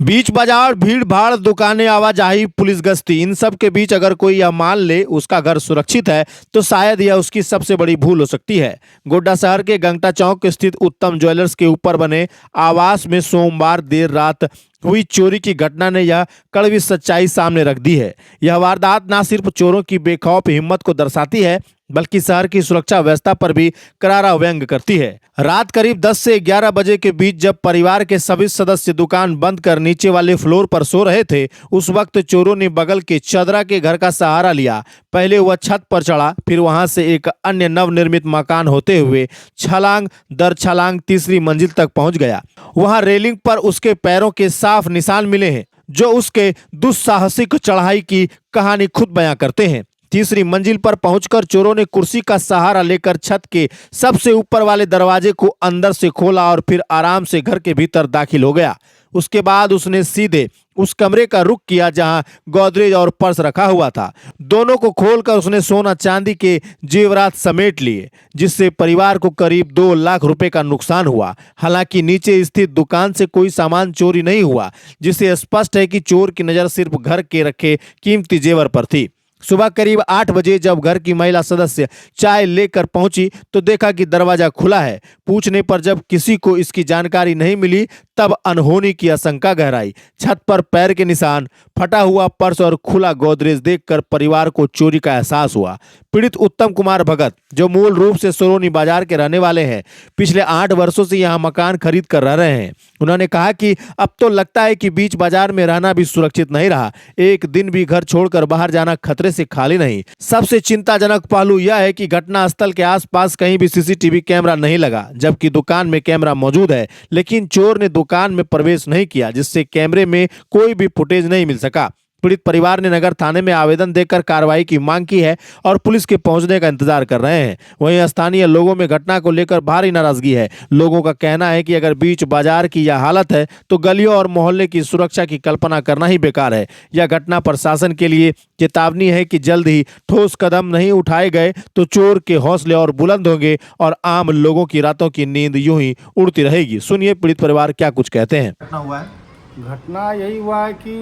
बीच बाजार, भीड़ भाड़, दुकानें, आवाजाही, पुलिस गश्ती, इन सब के बीच अगर कोई यह मान ले उसका घर सुरक्षित है तो शायद यह उसकी सबसे बड़ी भूल हो सकती है। गोड्डा शहर के गंगटा चौक स्थित उत्तम ज्वेलर्स के ऊपर बने आवास में सोमवार देर रात हुई चोरी की घटना ने यह कड़वी सच्चाई सामने रख दी है। यह वारदात न सिर्फ चोरों की बेखौफ हिम्मत को दर्शाती है बल्कि शहर की सुरक्षा व्यवस्था पर भी करारा व्यंग करती है। रात करीब 10 से 11 बजे के बीच जब परिवार के सभी सदस्य दुकान बंद कर नीचे वाले फ्लोर पर सो रहे थे, उस वक्त चोरों ने बगल के चदरा के घर का सहारा लिया। पहले वह छत पर चढ़ा, फिर वहां से एक अन्य नवनिर्मित मकान होते हुए छलांग दर छलांग तीसरी मंजिल तक पहुंच गया। वहां रेलिंग पर उसके पैरों के साफ निशान मिले हैं जो उसके दुस्साहसिक चढ़ाई की कहानी खुद बयां करते हैं। तीसरी मंजिल पर पहुंचकर चोरों ने कुर्सी का सहारा लेकर छत के सबसे ऊपर वाले दरवाजे को अंदर से खोला और फिर आराम से घर के भीतर दाखिल हो गया। उसके बाद उसने सीधे उस कमरे का रुख किया जहां गोदरेज और पर्स रखा हुआ था। दोनों को खोलकर उसने सोना चांदी के जेवरात समेट लिए, जिससे परिवार को करीब 2 लाख रुपए का नुकसान हुआ। हालांकि नीचे स्थित दुकान से कोई सामान चोरी नहीं हुआ, जिससे स्पष्ट है कि चोर की नजर सिर्फ घर के रखे कीमती जेवर पर थी। सुबह करीब 8 बजे जब घर की महिला सदस्य चाय लेकर पहुंची तो देखा कि दरवाजा खुला है। पूछने पर जब किसी को इसकी जानकारी नहीं मिली तब अनहोनी की आशंका गहराई। छत पर पैर के निशान, फटा हुआ पर्स और खुला गोदरेज देखकर परिवार को चोरी का एहसास हुआ। पीड़ित उत्तम कुमार भगत, जो मूल रूप से सोरोनी बाजार के रहने वाले हैं, पिछले 8 वर्षों से यहाँ मकान खरीद कर रह रहे हैं। उन्होंने कहा कि अब तो लगता है कि बीच बाजार में रहना भी सुरक्षित नहीं रहा। एक दिन भी घर छोड़कर बाहर जाना खतरे से खाली नहीं। सबसे चिंताजनक पहलू यह है कि घटना स्थल के आसपास कहीं भी सीसीटीवी कैमरा नहीं लगा, जबकि दुकान में कैमरा मौजूद है, लेकिन चोर ने दुकान में प्रवेश नहीं किया, जिससे कैमरे में कोई भी फुटेज नहीं मिल सका। पीड़ित परिवार ने नगर थाने में आवेदन देकर कार्रवाई की मांग की है और पुलिस के पहुंचने का इंतजार कर रहे हैं। वहीं स्थानीय लोगों में घटना को लेकर भारी नाराजगी है। लोगों का कहना है कि अगर बीच बाजार की यह हालत है तो गलियों और मोहल्ले की सुरक्षा की कल्पना करना ही बेकार है। यह घटना प्रशासन के लिए चेतावनी है कि जल्द ही ठोस कदम नहीं उठाए गए तो चोर के हौसले और बुलंद होंगे और आम लोगों की रातों की नींद यूं ही उड़ती रहेगी। सुनिए पीड़ित परिवार क्या कुछ कहते हैं। घटना हुआ है। घटना यही हुआ है कि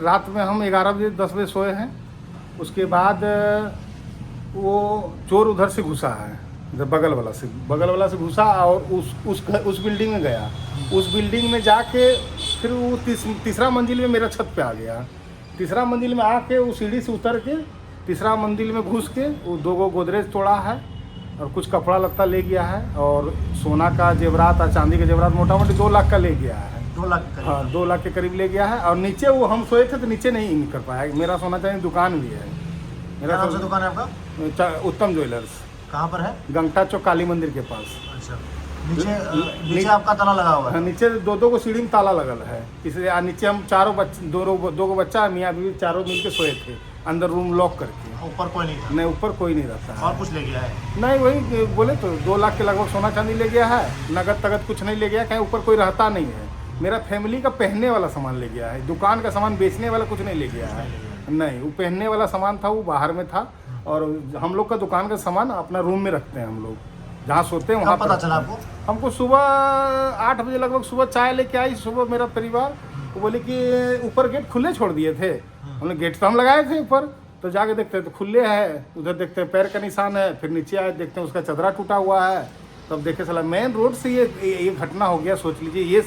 रात में हम 11 बजे 10 बजे सोए हैं। उसके बाद वो चोर उधर से घुसा है, इधर बगल वाला से घुसा और उस बिल्डिंग में गया। उस बिल्डिंग में जाके फिर वो तीसरा मंजिल में मेरा छत पे आ गया। तीसरा मंजिल में आके वो सीढ़ी से उतर के तीसरा मंजिल में घुस के वो 2 गोदरेज तोड़ा है और कुछ कपड़ा लत्ता ले गया है और सोना का जेवरात और चांदी का जेवरात मोटा मोटी 2 लाख का ले गया है। 2 लाख के करीब। हाँ, 2 लाख के करीब ले गया है। और नीचे वो हम सोए थे तो नीचे नहीं कर पाया। मेरा सोना चांदी दुकान भी है। क्या नाम से दुकान है आपका? उत्तम ज्वेलर्स। कहाँ पर है? गंगटा चौक काली मंदिर के पास। अच्छा, नीचे आपका ताला लगा हुआ है? नीचे 2 को सीढ़ी में ताला लगल है। इसलिए नीचे हम चारों बच्चे 2 बच्चा मियाँ बीवी चारों मिल के सोए थे, अंदर रूम लॉक करके। ऊपर कोई नहीं था? नहीं, ऊपर कोई नहीं रहता है। और कुछ ले गया है? नहीं, वही बोले तो 2 लाख के लगभग सोना चांदी ले गया है। नगद तगद कुछ नहीं ले गया, कहीं ऊपर कोई रहता नहीं है। मेरा फैमिली का पहनने वाला सामान ले गया है। दुकान का सामान बेचने वाला कुछ नहीं ले गया है। नहीं, वो पहनने वाला सामान था वो बाहर में था। और हम लोग का दुकान का सामान अपना रूम में रखते हैं हम लोग, जहाँ सोते हैं वहाँ। पता चला आपको? हमको सुबह 8 बजे लगभग सुबह चाय लेके आई सुबह मेरा परिवार। वो बोले कि ऊपर गेट खुले छोड़ दिए थे। हमने गेट तो हम लगाए थे ऊपर, तो जाके देखते हैं तो खुले है। उधर देखते हैं पैर का निशान है। फिर नीचे आए देखते हैं उसका चदरा टूटा हुआ है। तब देखे साला मेन रोड से ये घटना हो गया। सोच लीजिए, ये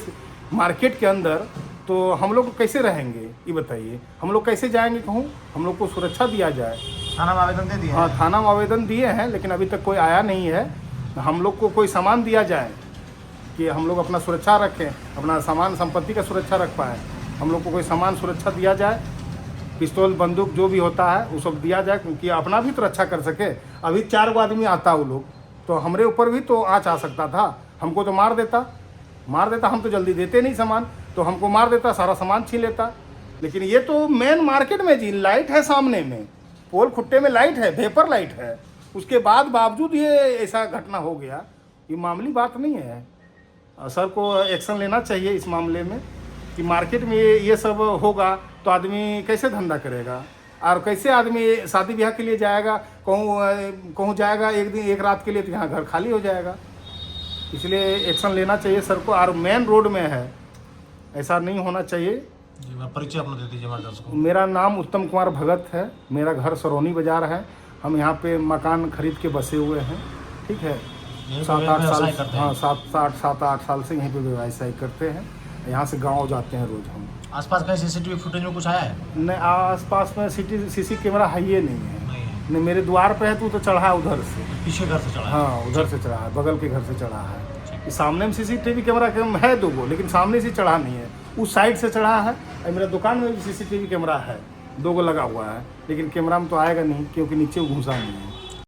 मार्केट के अंदर तो हम लोग कैसे रहेंगे ये बताइए। हम लोग कैसे जाएंगे कहूँ? हम लोग को सुरक्षा दिया जाए। थाना में आवेदन दे दिए? हाँ, थाना में आवेदन दिए हैं, लेकिन अभी तक कोई आया नहीं है। हम लोग को कोई सामान दिया जाए कि हम लोग अपना सुरक्षा रखें, अपना सामान संपत्ति का सुरक्षा रख पाए। हम लोग को कोई सामान सुरक्षा दिया जाए, पिस्तौल बंदूक जो भी होता है वो सब दिया जाए, क्योंकि अपना भी तो रक्षा कर सके। अभी 4 आदमी आता वो लोग तो हमारे ऊपर भी तो आँच आ सकता था। हमको तो मार देता। हम तो जल्दी देते नहीं सामान, तो हमको मार देता, सारा सामान छीन लेता। लेकिन ये तो मेन मार्केट में जी लाइट है, सामने में पोल खुट्टे में लाइट है, वेपर लाइट है। उसके बावजूद ये ऐसा घटना हो गया। ये मामूली बात नहीं है। सर को एक्शन लेना चाहिए इस मामले में कि मार्केट में ये सब होगा तो आदमी कैसे धंधा करेगा और कैसे आदमी शादी ब्याह के लिए जाएगा, कहूँ जाएगा एक रात के लिए, तो यहाँ घर खाली हो जाएगा। इसलिए एक्शन लेना चाहिए सर को। और मेन रोड में है, ऐसा नहीं होना चाहिए। जी, मैं परिचय अपना दे दीजिए हमारे दर्शकों को। मेरा नाम उत्तम कुमार भगत है, मेरा घर सरौनी बाजार है। हम यहाँ पे मकान खरीद के बसे हुए हैं, ठीक है। यहीं पे 7-8 साल, व्यवसाय करते हैं। हाँ 7-8 साल से यहीं पे व्यवसाय करते हैं। यहाँ से गांव जाते हैं रोज हम। आसपास कहीं सीसीटीवी फुटेज में कुछ आया है? नहीं, आसपास में सीसी कैमरा है ही नहीं है। नहीं है। नहीं, मेरे द्वार पे है तो चढ़ा है उधर से। पीछे घर से चढ़ा है? हाँ उधर से चढ़ा है, बगल के घर से चढ़ा है। इस सामने में सीसीटीवी कैमरा है 2 लेकिन सामने से चढ़ा नहीं है, उस साइड से चढ़ा है। और मेरा दुकान में भी सीसीटीवी कैमरा है, 2 लगा हुआ है, लेकिन कैमरा में तो आएगा नहीं क्योंकि नीचे घुसा नहीं है।